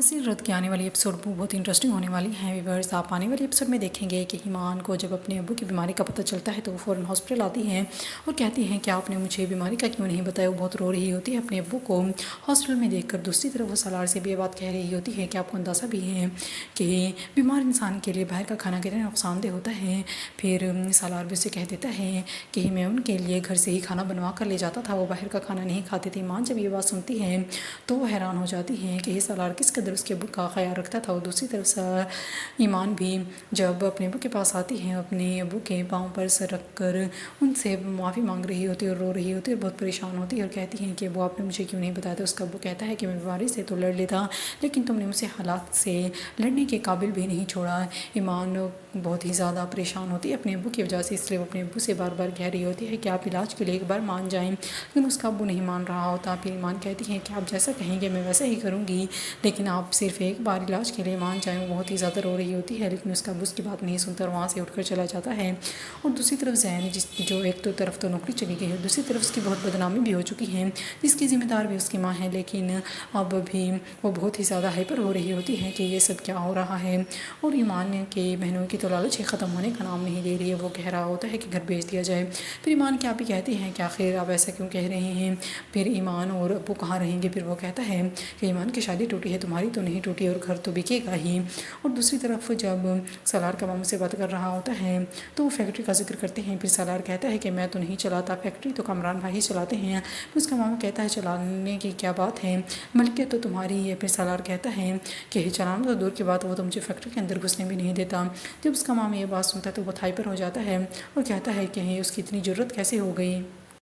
بصیرت کی آنے والی ایپیسوڈ بہت انٹرسٹنگ ہونے والی ہیں ویورز۔ آپ آنے والی ایپیسوڈ میں دیکھیں گے کہ ایمان کو جب اپنے ابو کی بیماری کا پتہ چلتا ہے تو وہ فوراً ہاسپٹل آتی ہیں اور کہتی ہیں کہ آپ نے مجھے بیماری کا کیوں نہیں بتایا۔ وہ بہت رو رہی ہوتی ہے اپنے ابو کو ہاسپٹل میں دیکھ کر۔ دوسری طرف وہ سالار سے بھی یہ بات کہہ رہی ہوتی ہے کہ آپ کو اندازہ بھی ہے کہ بیمار انسان کے لیے باہر کا کھانا کتنا نقصان دہ ہوتا ہے۔ پھر سالار بھی اسے کہہ دیتا ہے کہ میں ان کے لیے گھر سے ہی کھانا بنوا کر لے جاتا تھا، وہ باہر کا کھانا نہیں کھاتے تھے۔ ایمان جب یہ بات سنتی ہے تو وہ حیران ہو جاتی ہے کہ یہ سالار کس قدر اس کے ابو کا خیال رکھتا تھا۔ اور دوسری طرف ایمان بھی جب اپنے ابو کے پاس آتی ہے اپنے ابو کے پاؤں پر سر رکھ کر ان سے معافی مانگ رہی ہوتی ہے اور رو رہی ہوتی ہے اور بہت پریشان ہوتی ہے اور کہتی ہے کہ ابو آپ نے مجھے کیوں نہیں بتایا تھا۔ اس کا ابو کہتا ہے کہ میں بیماری سے تو لڑ لیتا لیکن تم نے مجھے حالات سے لڑنے کے قابل بھی نہیں چھوڑا۔ ایمان بہت ہی زیادہ پریشان ہوتی ہے اپنے ابو کی وجہ سے، اس لیے وہ اپنے ابو سے بار بار کہہ رہی ہوتی ہے کہ آپ علاج کے لیے ایک بار مان جائیں، لیکن اس کا ابو نہیں مان رہا ہوتا۔ پھر ایمان کہتی ہے کہ آپ جیسا کہیں گے میں ویسا ہی کروں گی، لیکن آپ صرف ایک بار علاج کے لیے مان جائیں۔ وہ بہت ہی زیادہ رو رہی ہوتی ہے لیکن اس کا ابو اس کی بات نہیں سنتا اور وہاں سے اٹھ کر چلا جاتا ہے۔ اور دوسری طرف زین جو ایک تو طرف تو نوکری چلی گئی ہے، دوسری طرف اس کی بہت بدنامی بھی ہو چکی ہے، جس کی ذمہ دار بھی اس کی ماں ہے، لیکن اب بھی وہ بہت ہی زیادہ ہائپر ہو رہی ہوتی ہے کہ یہ سب کیا ہو رہا ہے۔ اور ایمان کے بہنوں کی تو لالچ ہی ختم ہونے کا نام نہیں لے رہی ہے، وہ کہہ رہا ہوتا ہے کہ گھر بھیج دیا جائے۔ پھر ایمان کے آپ ہی کہتے ہیں کہ آخر آپ ایسا کیوں کہہ رہے ہیں، پھر ایمان اور ابو کہاں رہیں گے۔ پھر وہ کہتا ہے کہ ایمان کی شادی ٹوٹی ہے، تمہاری تو نہیں ٹوٹی اور گھر تو بکے گا ہی۔ اور دوسری طرف جب سالار کا ماموں سے بات کر رہا ہوتا ہے تو وہ فیکٹری کا ذکر کرتے ہیں۔ پھر سالار کہتا ہے کہ میں تو نہیں چلاتا فیکٹری، تو کامران بھائی چلاتے ہیں۔ پھر اس کا ماموں کہتا ہے چلانے کی کیا بات ہے، ملکیت تو تمہاری ہے۔ پھر سالار کہتا ہے کہ چلانا تو دور کی بات، وہ تو مجھے فیکٹری کے اندر گھسنے بھی نہیں دیتا۔ جب اس کا ماموں یہ بات سنتا ہے تو وہ ہائپر ہو جاتا ہے اور کہتا ہے کہ اس کی اتنی جرت کیسے ہو گئی۔